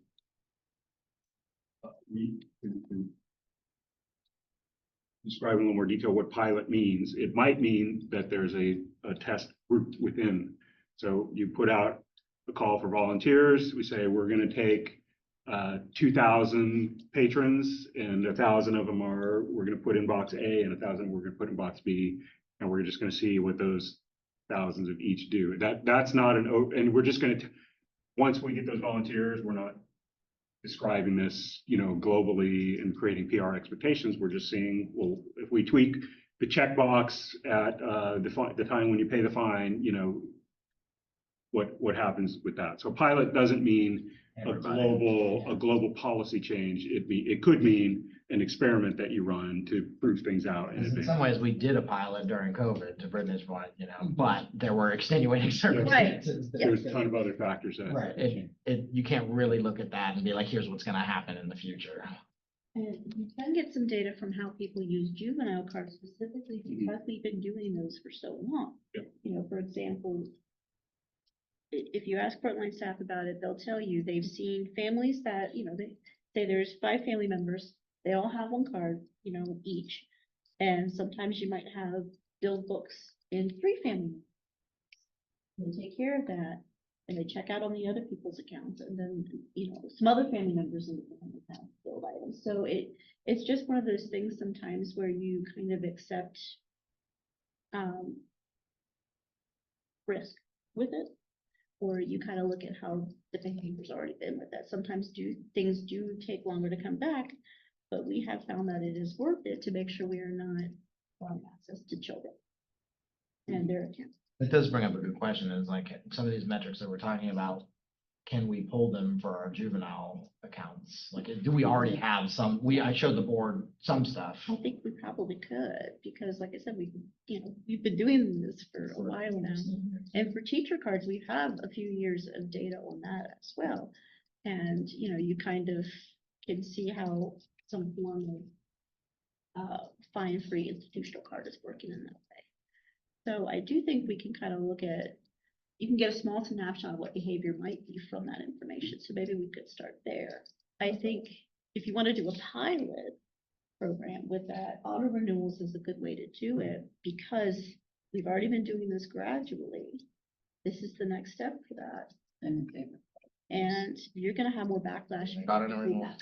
describe in a little more detail what pilot means. It might mean that there's a test group within. So you put out a call for volunteers. We say we're going to take 2,000 patrons, and 1,000 of them we're going to put in box A, and 1,000 we're going to put in box B, and we're just going to see what those thousands of each do. That's not and we're just going to, once we get those volunteers, we're not describing this, globally and creating PR expectations. We're just seeing, well, if we tweak the checkbox at the time when you pay the fine, what happens with that. So pilot doesn't mean a global policy change. It could mean an experiment that you run to prove things out. In some ways, we did a pilot during COVID, to Brittany's point, but there were extenuating circumstances. Right. There's a ton of other factors. Right. You can't really look at that and be like, here's what's going to happen in the future. And you can get some data from how people use juvenile cards specifically because we've been doing those for so long. Yep. For example, if you ask frontline staff about it, they'll tell you they've seen families that, they say there's 5 family members, they all have one card, each. And sometimes you might have billed books in 3 family members. They take care of that and they check out on the other people's accounts. And then, some other family members in the family have billed items. So It's just one of those things sometimes where you kind of accept risk with it, or you kind of look at how the behavior's already been with that. Sometimes things do take longer to come back, but we have found that it is worth it to make sure we are not allowing access to children and their accounts. It does bring up a good question, is like some of these metrics that we're talking about, can we pull them for our juvenile accounts? Like, do we already have some, I showed the board some stuff. I think we probably could, because like I said, we've been doing this for a while now. And for teacher cards, we have a few years of data on that as well. And, you kind of can see how some form of fine-free institutional card is working in that way. So I do think we can kind of look at, you can get a small snapshot of what behavior might be from that information. So maybe we could start there. I think if you want to do a pilot program with that, auto renewals is a good way to do it, because we've already been doing this gradually. This is the next step for that. I'm in favor. And you're gonna have more backlash. Got it, everyone.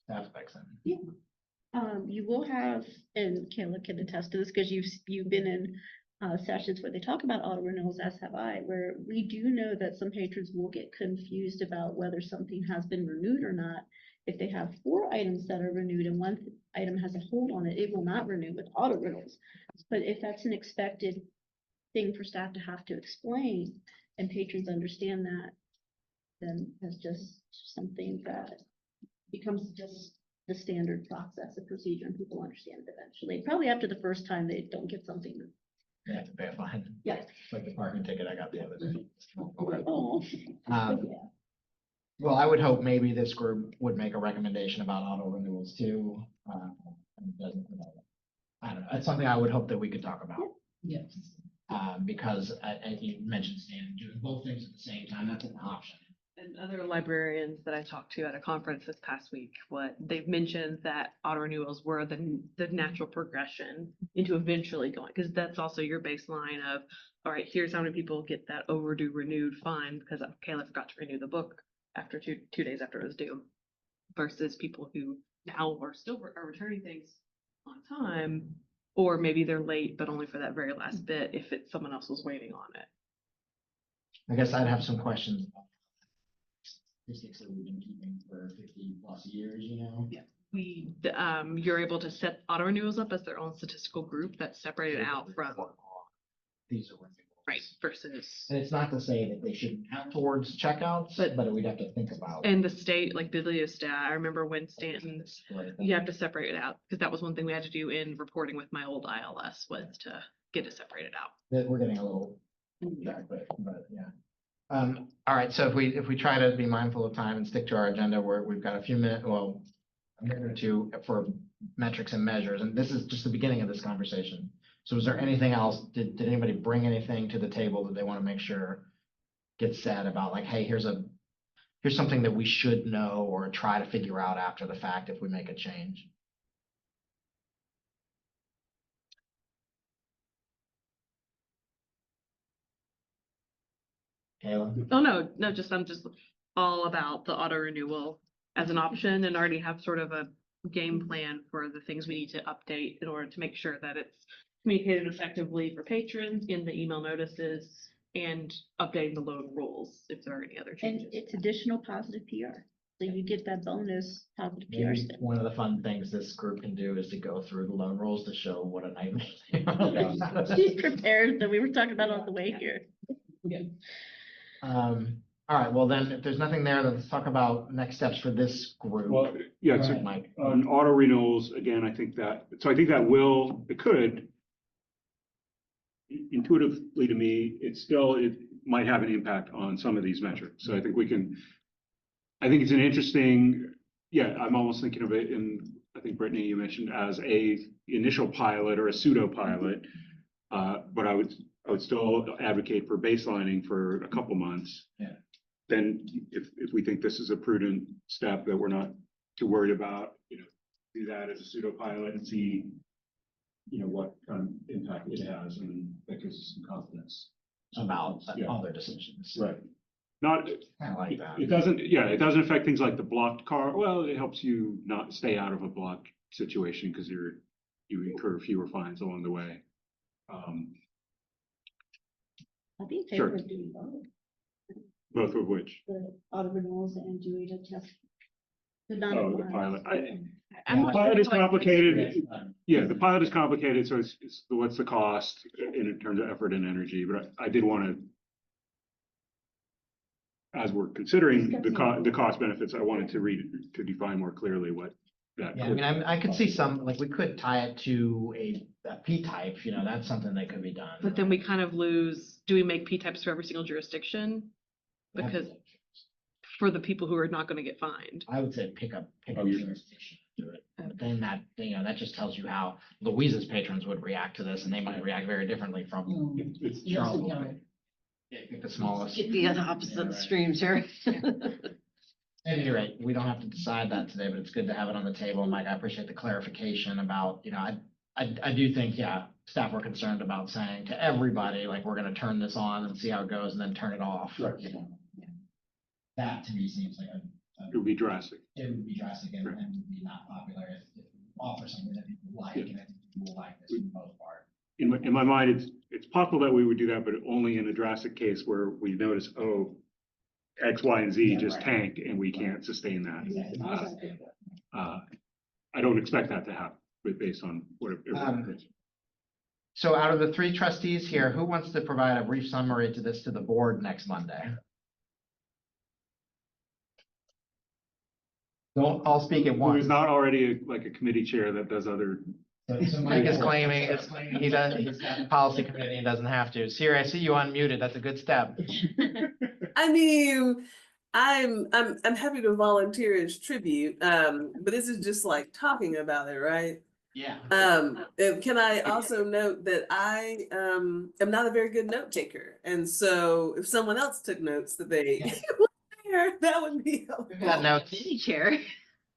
Aspects in. You will have, and Kayla can attest to this, because you've been in sessions where they talk about auto renewals, as have I, where we do know that some patrons will get confused about whether something has been renewed or not. If they have 4 items that are renewed and 1 item has a hold on it, it will not renew with auto renewals. But if that's an expected thing for staff to have to explain, and patrons understand that, then that's just something that becomes just the standard process, a procedure, and people understand it eventually. Probably after the first time they don't get something. You have to pay a fine. Yeah. Like the parking ticket I got the other day. Oh. Well, I would hope maybe this group would make a recommendation about auto renewals too. I don't know, it's something I would hope that we could talk about. Yes. Because you mentioned Stan, doing both things at the same time, that's an option. And other librarians that I talked to at a conference this past week, what they've mentioned that auto renewals were the natural progression into eventually going, because that's also your baseline of, all right, here's how many people get that overdue renewed fine because Kayla forgot to renew the book after two days after it was due, versus people who now are still are returning things on time, or maybe they're late, but only for that very last bit if it's someone else was waiting on it. I guess I'd have some questions about statistics that we've been keeping for 50+ years, You're able to set auto renewals up as their own statistical group that's separated out from, These are renewals. right, versus. And it's not to say that they shouldn't count towards checkouts, but we'd have to think about. And the state, like Bibliostat, I remember when Stanton's, Right. you have to separate it out, because that was one thing we had to do in reporting with my old ILS, was to get it separated out. That we're getting a little back, but yeah. All right, so if we try to be mindful of time and stick to our agenda, we've got a minute or two for metrics and measures, and this is just the beginning of this conversation. So is there anything else? Did anybody bring anything to the table that they want to make sure gets said about, like, hey, here's something that we should know or try to figure out after the fact if we make a change? Kayla? Oh, no, I'm just all about the auto renewal as an option, and already have sort of a game plan for the things we need to update in order to make sure that it's communicated effectively for patrons in the email notices, and updating the loan rules if there are any other And changes. it's additional positive PR. So you get that bonus positive PR Maybe spin. one of the fun things this group can do is to go through the loan rules to show what a nightmare they are. She's prepared, that we were talking about on the way here. All right, well then, if there's nothing there, then let's talk about next steps for this group. Well, yeah, Go so ahead, Mike. on auto renewals, again, I think that could intuitively to me, it might have an impact on some of these metrics. So I think it's an interesting, I'm almost thinking of it in, I think Brittany, you mentioned as a initial pilot or a pseudo pilot. But I would still advocate for baselining for a couple months. Yeah. Then if we think this is a prudent step that we're not too worried about, do that as a pseudo pilot and see, what kind of impact it has, and that gives us some confidence About Yeah. other decisions. Right. Not, Kind of like that. it doesn't, yeah, it doesn't affect things like the blocked car. Well, it helps you not stay out of a blocked situation because you incur fewer fines along the way. I think they Sure. were doing both, Both of which, the auto renewals and doing a test. The oh, the non-compliance. pilot. I'm The not pilot sure is what- complicated. Yeah, the pilot is complicated, so it's what's the cost in terms of effort and energy, but I did want to, as we're considering the cost benefits, I wanted to define more clearly what that. Yeah, I mean, I could see some, like, we could tie it to a P-type, that's something that could be done. But then we kind of lose, do we make P-types for every single jurisdiction? Because for the people who are not gonna get fined. I would say pick up Oh, you're- jurisdiction to do it. But then that just tells you how Louisa's patrons would react to this, and they might react very differently from It's Charles. Nelson County. Yeah, pick the smallest. Get the opposite right. streams here. At any rate, we don't have to decide that today, but it's good to have it on the table. Mike, I appreciate the clarification about, I do think, staff were concerned about saying to everybody, like, we're gonna turn this on and see how it goes and then turn it off. Right. That to me seems like It would be drastic. it would be drastic and would be not popular if you offer something that people like, and I think people will like this for the most part. In my mind, it's possible that we would do that, but only in a drastic case where we notice, oh, X, Y, and Z Yeah, just right. tank and we can't sustain that. Exactly. I don't expect that to happen, but based on what. So out of the three trustees here, who wants to provide a brief summary to the board next Monday? Don't all speak at Who once. is not already like a committee chair that does other. So Mike is claiming he's got the policy committee and doesn't have to. Siri, I see you unmuted. That's a good step. I mean, I'm happy to volunteer as tribute, but this is just like talking about it, right? Yeah. And can I also note that I am not a very good note taker, and so if someone else took notes that they that would be helpful. Got notes. Mini chair.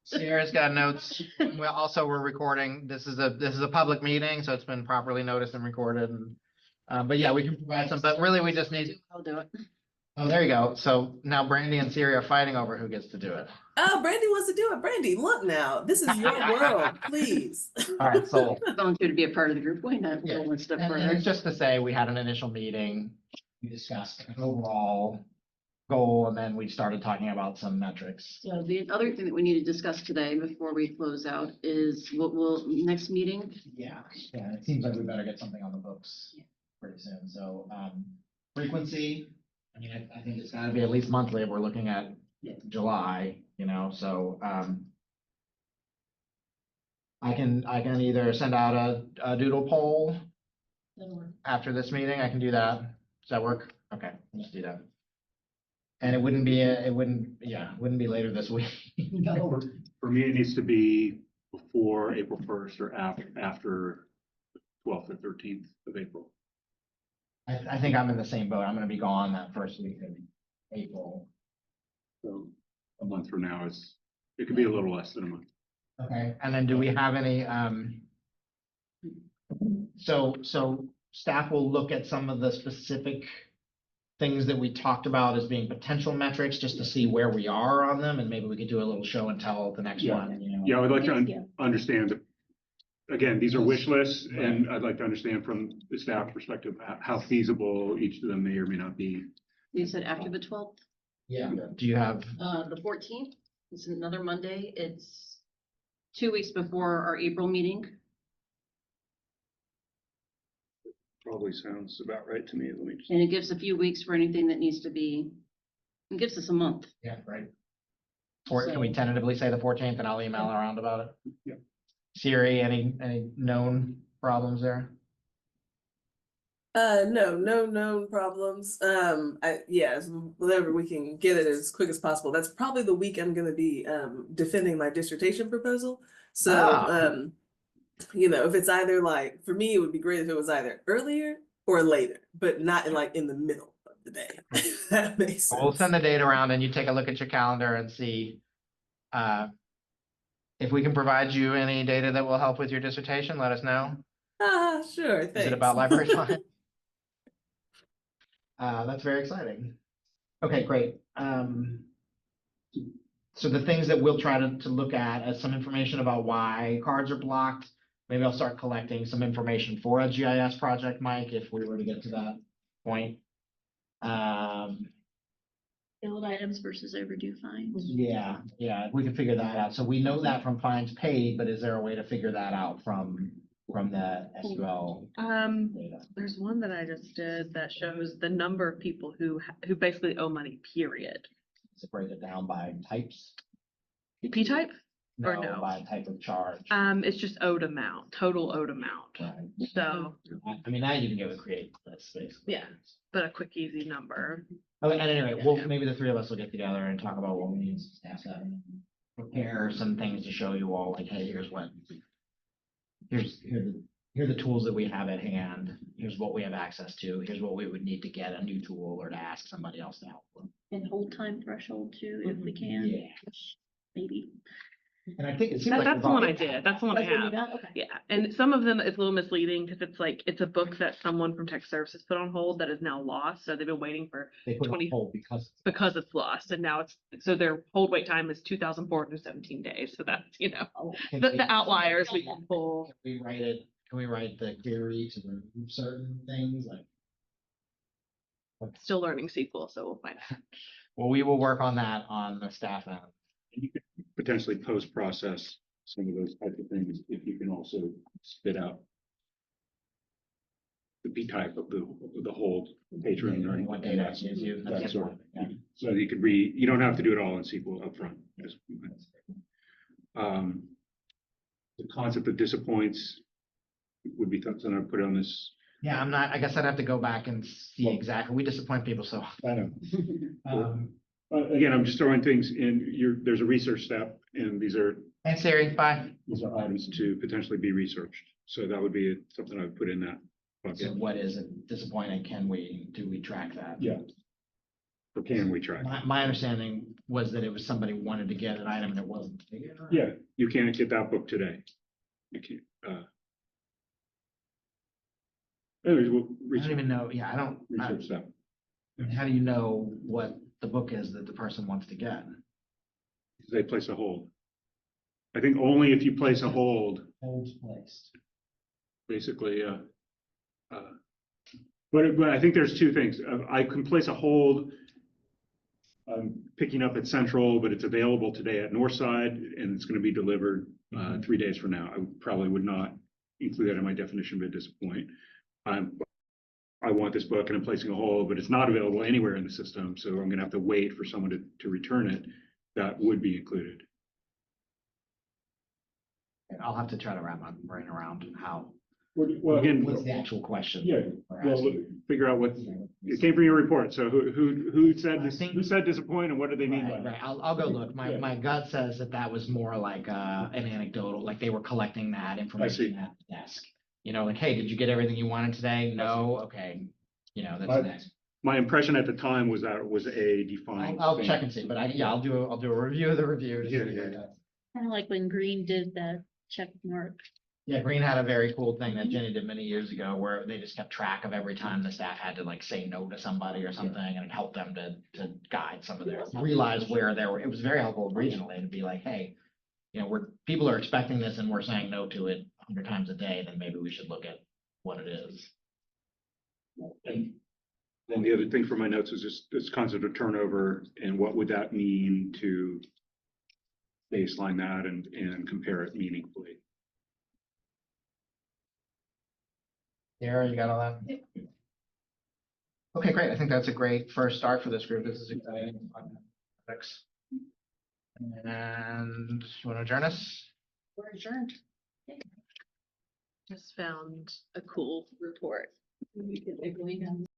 Sierra's got notes. We're recording. This is a public meeting, so it's been properly noticed and recorded. But yeah, we can provide some, but really we just need, I'll do it. oh, there you go. So now Brandy and Siri are fighting over who gets to do it. Oh, Brandy wants to do it. Brandy, look now, this is your world, please. All right, so. Volunteer to be a part of the group. Why not? Yeah. Go one step And further. it's just to say, we had an initial meeting, we discussed an overall goal, and then we started talking about some metrics. So the other thing that we need to discuss today before we close out is what will next meeting. Yeah, it seems like we better get something on the books pretty soon, so, frequency, I mean, I think it's gotta be at least monthly if we're looking at July, so, I can either send out a doodle poll after this meeting, I can do that. Does that work? Okay, let's do that. And it wouldn't be later this week. For me, it needs to be before April 1st or after 12th or 13th of April. I think I'm in the same boat. I'm gonna be gone that first week of April. So a month from now it could be a little less than a month. Okay, and then do we have any, so staff will look at some of the specific things that we talked about as being potential metrics, just to see where we are on them, and maybe we could do a little show and tell at the next Yeah. one, Yeah, I would like to Yeah. understand that. Again, these are wish lists, and I'd like to understand from the staff perspective how feasible each of them may or may not be. You said after the 12th, Yeah, do you have, the 14th. It's another Monday. It's 2 weeks before our April meeting. Probably sounds about right to me. Let me just. And it gives a few weeks for anything that needs to be, it gives us a month. yeah, right? Can we tentatively say the 14th, and I'll email around about it? Yeah. Siri, any known problems there? No known problems. Yes, whatever, we can get it as quick as possible. That's probably the week I'm gonna be defending my dissertation proposal. So Ah. if it's either like, for me, it would be great if it was either earlier or later, but not in the middle of the day. That makes sense. We'll send the date around and you take a look at your calendar and see if we can provide you any data that will help with your dissertation, let us know. Sure, Is thanks. it about library time? That's very exciting. Okay, great. So the things that we'll try to look at as some information about why cards are blocked. Maybe I'll start collecting some information for a GIS project, Mike, if we were to get to that point. Billed items versus overdue fines. Yeah, we can figure that out. So we know that from fines paid, but is there a way to figure that out from the SUL data? There's one that I just did that shows the number of people who basically owe money, period. Is it break down by types? P type? Or no? By type of charge. It's just owed amount, total owed amount. Right. So, I mean, now you can get a create list, basically. yeah, but a quick, easy number. Okay, at any rate, well, maybe the three of us will get together and talk about what we need to staff that. Prepare some things to show you all, like, hey, here are the tools that we have at hand. Here's what we have access to. Here's what we would need to get a new tool or to ask somebody else to help with. And hold time threshold too, if we can. Yeah. Maybe. And I think it seems like. That's we've the one I already- did. That's the one I That's what you have. got? Okay. Yeah, and some of them it's a little misleading because it's like, it's a book that someone from tech services put on hold that is now lost. So they've been waiting for, They put it on 20 hold because. it's lost. And now so their hold wait time is 2,417 days. So that's, the outliers we can pull. Can we write the query to remove certain things like? Still learning SQL, so we'll find out. Well, we will work on that on the staff end. You could potentially post-process some of those types of things if you can also spit out the P type of the whole patron or What data it gives you. that sort of Yeah. So you could you don't have to do it all in SQL upfront. Just, the concept of disappoints would be something I'd put on this. Yeah, I guess I'd have to go back and see Well- exactly. We disappoint people so. I know. Um, Again, I'm just throwing things in, there's a research step, and these are Thanks, Siri. Bye. items to potentially be researched. So that would be something I would put in that So bucket. what is it disappointing? Do we track that? Yeah. Or can we try? My understanding was that it was somebody wanted to get an item and it wasn't. Yeah, you can't get that book today. You can't, anyways, we'll I don't research even know. Yeah, I don't. that. How do you know what the book is that the person wants to get? They place a hold. I think only if you place a hold, Hold placed. basically, but I think there's two things. I can place a hold. I'm picking up at Central, but it's available today at Northside, and it's going to be delivered 3 days from now. I probably would not include that in my definition of a disappoint. I want this book and I'm placing a hold, but it's not available anywhere in the system, so I'm going to have to wait for someone to return it. That would be included. I'll have to try to wrap my brain around how. Well, again, What's the actual question? yeah, we're well, asking? figure out what, it came from your report, so who said this, I think- who said disappoint and what do they mean by Right, that? right. I'll go look. Yeah. My gut says that was more like an anecdotal, like they were collecting that information at the desk. Like, hey, did you get everything you wanted today? No? Okay. That's My- next. My impression at the time was that it was a defined. I'll thing. check and see, but I'll do a review of the review. to see Yeah, where yeah. that's- Kind of like when Green did that check mark. Yeah, Green had a very cool thing that Jenny did many years ago where they just kept track of every time the staff had to like say no to somebody or something and it helped them to guide some of their, realize where they were. It was very helpful regionally to be like, hey, people are expecting this and we're saying no to it 100 times a day, then maybe we should look at what it is. And then the other thing for my notes is just this concept of turnover and what would that mean to baseline that and compare it meaningfully. Sarah, you got all that? Okay, great. I think that's a great first start for this group. This is exciting. Thanks. And you want to adjourn us? We're adjourned. Just found a cool report.